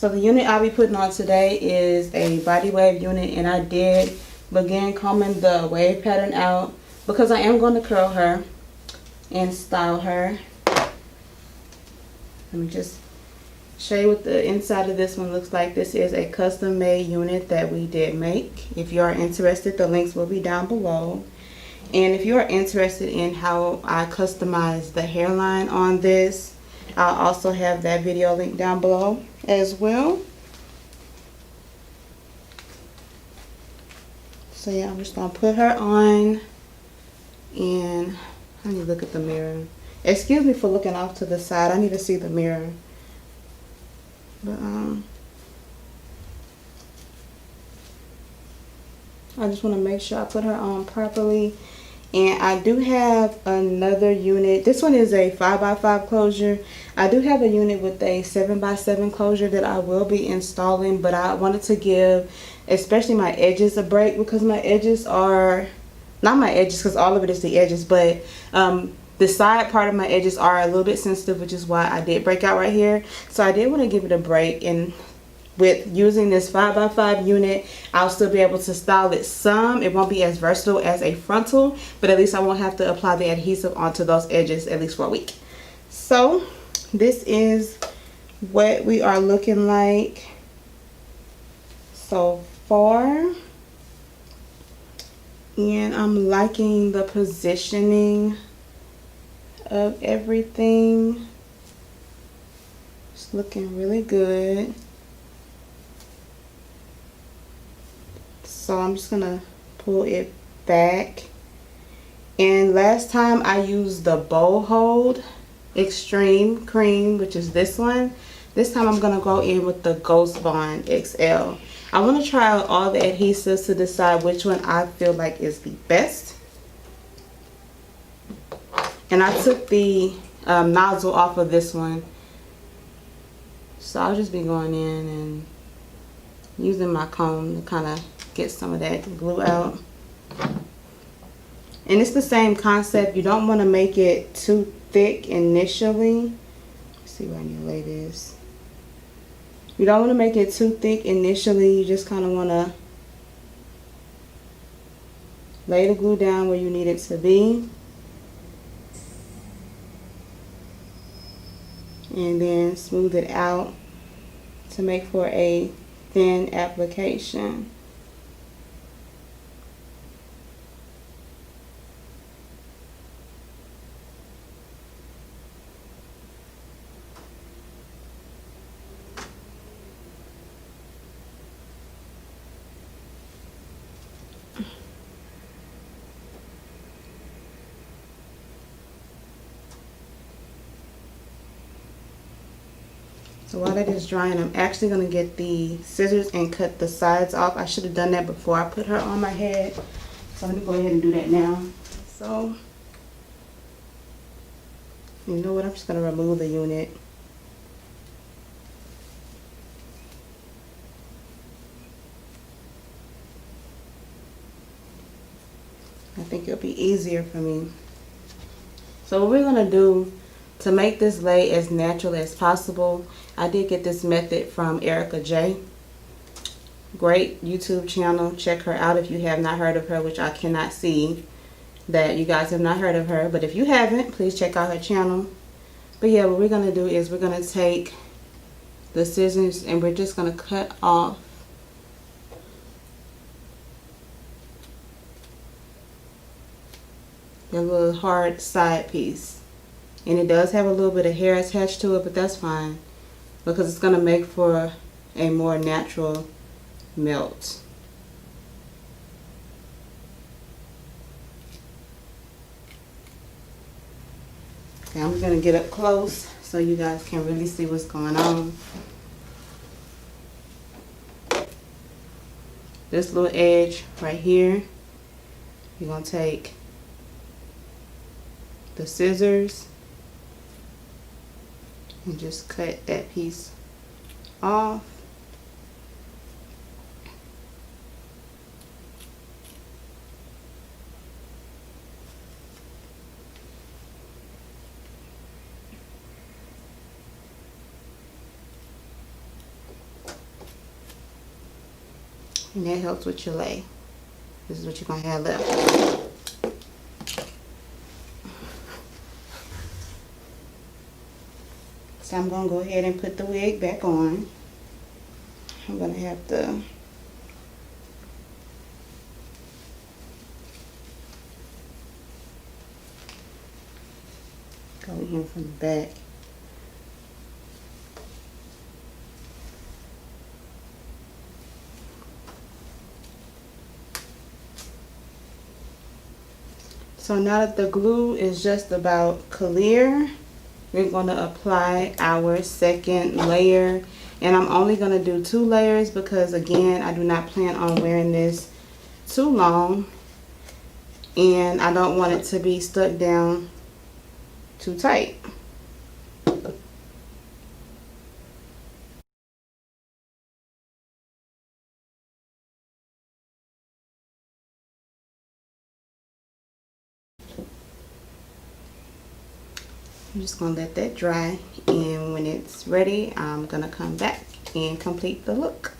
So the unit I'll be putting on today is a body wave unit, and I did begin combing the wave pattern out because I am going to curl her and style her. Let me just show you what the inside of this one looks like. This is a custom made unit that we did make. If you are interested, the links will be down below. And if you are interested in how I customize the hairline on this, I'll also have that video link down below as well. So yeah, I'm just gonna put her on, and I need to look at the mirror. Excuse me for looking off to the side. I need to see the mirror. But I just want to make sure I put her on properly. And I do have another unit. This one is a 5x5 closure. I do have a unit with a 7x7 closure that I will be installing, but I wanted to give especially my edges a break, because my edges are, not my edges because all of it is the edges, but the side part of my edges are a little bit sensitive, which is why I did break out right here. So I did want to give it a break, and with using this 5x5 unit, I'll still be able to style it some. It won't be as versatile as a frontal, but at least I won't have to apply the adhesive onto those edges at least for a week. So this is what we are looking like so far. And I'm liking the positioning of everything. It's looking really good. So I'm just gonna pull it back. And last time I used the Bow Hold Extreme Cream, which is this one. This time I'm gonna go in with the Ghost Bond XL. I want to try out all the adhesives to decide which one I feel like is the best. And I took the nozzle off of this one, so I'll just be going in and using my comb to kind of get some of that glue out. And it's the same concept. You don't want to make it too thick initially. Let's see where I need to lay this. You don't want to make it too thick initially. You just kind of want to lay the glue down where you need it to be, and then smooth it out to make for a thin application. So while that is drying, I'm actually going to get the scissors and cut the sides off. I should have done that before I put her on my head. So let me go ahead and do that now. So, you know what? I'm just going to remove the unit. I think it'll be easier for me. So what we're going to do to make this lay as natural as possible, I did get this method from Erica J. Great YouTube channel. Check her out if you have not heard of her, which I cannot see that you guys have not heard of her. But if you haven't, please check out her channel. But yeah, what we're going to do is we're going to take the scissors and we're just going to cut off the little hard side piece. And it does have a little bit of hair attached to it, but that's fine because it's going to make for a more natural melt. Okay, I'm going to get up close so you guys can really see what's going on. This little edge right here, you're going to take the scissors and just cut that piece off. and that helps with your lay. This is what you're gonna have left. So I'm gonna go ahead and put the wig back on. I'm gonna have to go in from the back. So now that the glue is just about clear, we're going to apply our second layer. And I'm only going to do 2 layers because, again, I do not plan on wearing this too long. And I don't want it to be stuck down too tight. I'm just going to let that dry, and when it's ready, I'm going to come back and complete the look.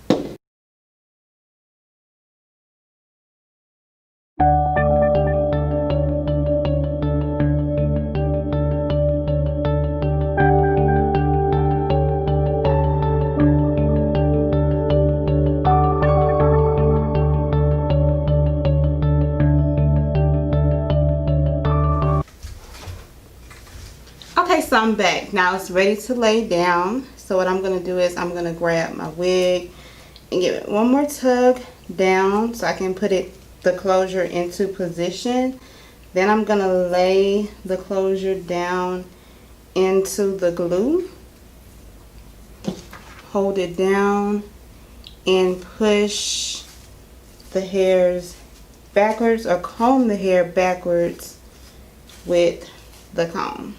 Okay, so I'm back. Now it's ready to lay down. So what I'm going to do is I'm going to grab my wig and give it one more tug down so I can put the closure into position. Then I'm going to lay the closure down into the glue. Hold it down and push the hairs backwards, or comb the hair backwards with the comb.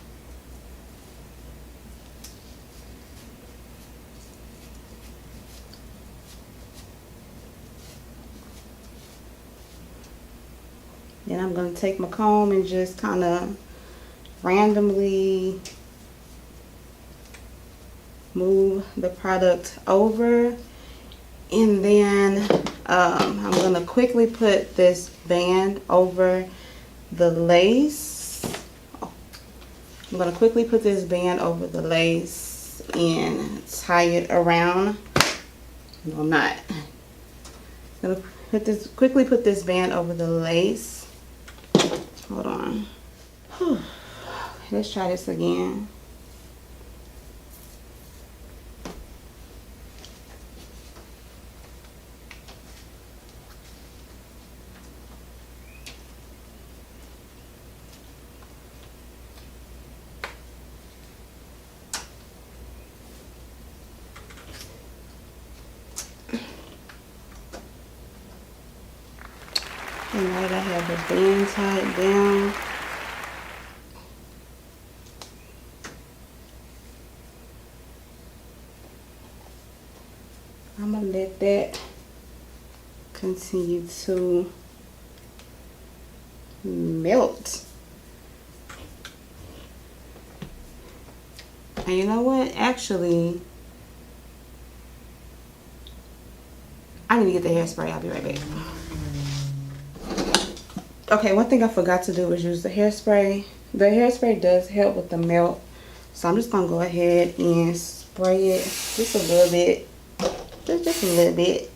Then I'm going to take my comb and just kind of randomly move the product over. And then I'm going to quickly put this band over the lace. I'm going to quickly put this band over the lace and tie it around. No, I'm not. I'm going to quickly put this band over the lace. Hold on. Whew. Let's try this again. And now that I have the band tied down, I'm going to let that continue to melt. And you know what? Actually, I need to get the hairspray. I'll be right back. Okay, one thing I forgot to do was use the hairspray. The hairspray does help with the melt. So I'm just going to go ahead and spray it just a little bit. Just a little bit.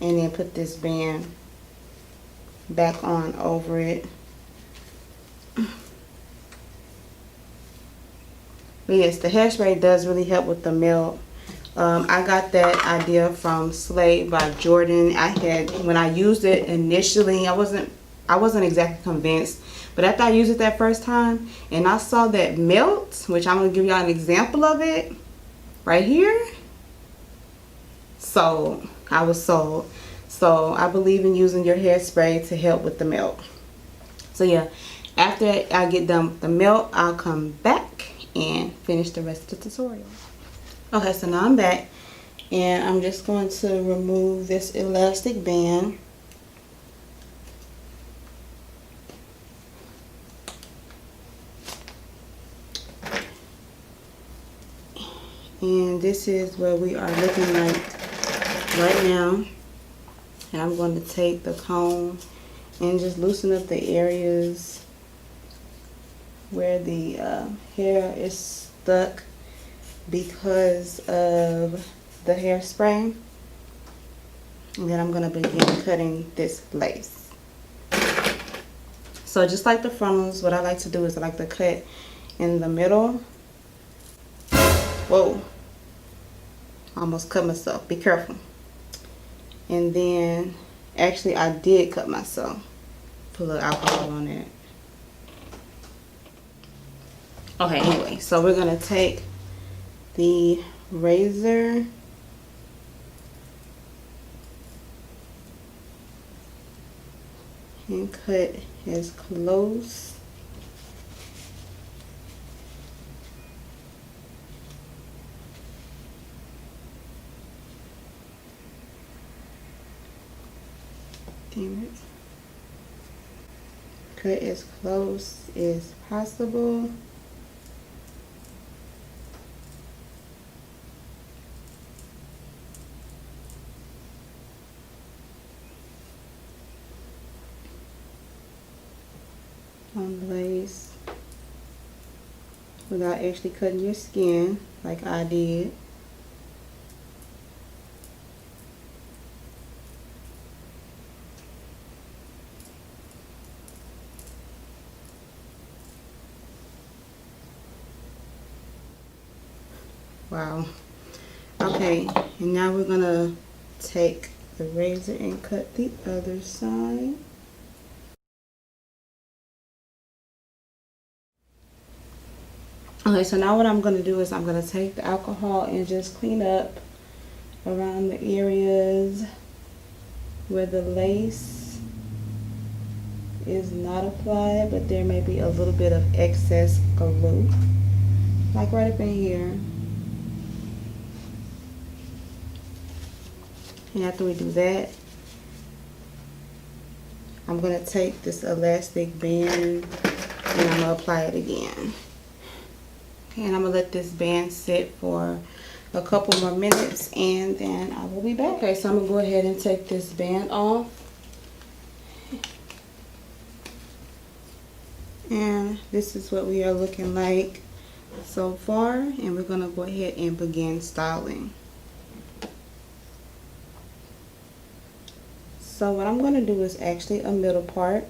And then put this band back on over it. But yes, the hairspray does really help with the melt. I got that idea from Slay by Jordan. When I used it initially, I wasn't exactly convinced, but after I used it that first time and I saw that melt, which I'm gonna give y'all an example of it right here. So I was sold. So I believe in using your hairspray to help with the melt. So yeah, after I get done with the melt, I'll come back and finish the rest of the tutorial. Okay, so now I'm back and I'm just going to remove this elastic band. And this is what we are looking like right now. And I'm going to take the comb and just loosen up the areas where the hair is stuck because of the hairspray. And then I'm going to begin cutting this lace. So just like the frontals, what I like to do is I like to cut in the middle. Whoa, almost cut myself. Be careful. And then, actually I did cut myself. Put a little alcohol on it. Okay, anyway, so we're gonna take the razor and cut as close cut as close as possible. On the lace without actually cutting your skin like I did. Wow. Okay, and now we're gonna take the razor and cut the other side. Okay, so now what I'm gonna do is I'm gonna take the alcohol and just clean up around the areas where the lace is not applied, but there may be a little bit of excess glue, like right up in here. And after we do that, I'm going to take this elastic band and I'm going to apply it again. Okay, and I'm going to let this band sit for a couple more minutes and then I will be back. Okay, so I'm going to go ahead and take this band off. And this is what we are looking like so far. And we're going to go ahead and begin styling. So what I'm going to do is actually a middle part.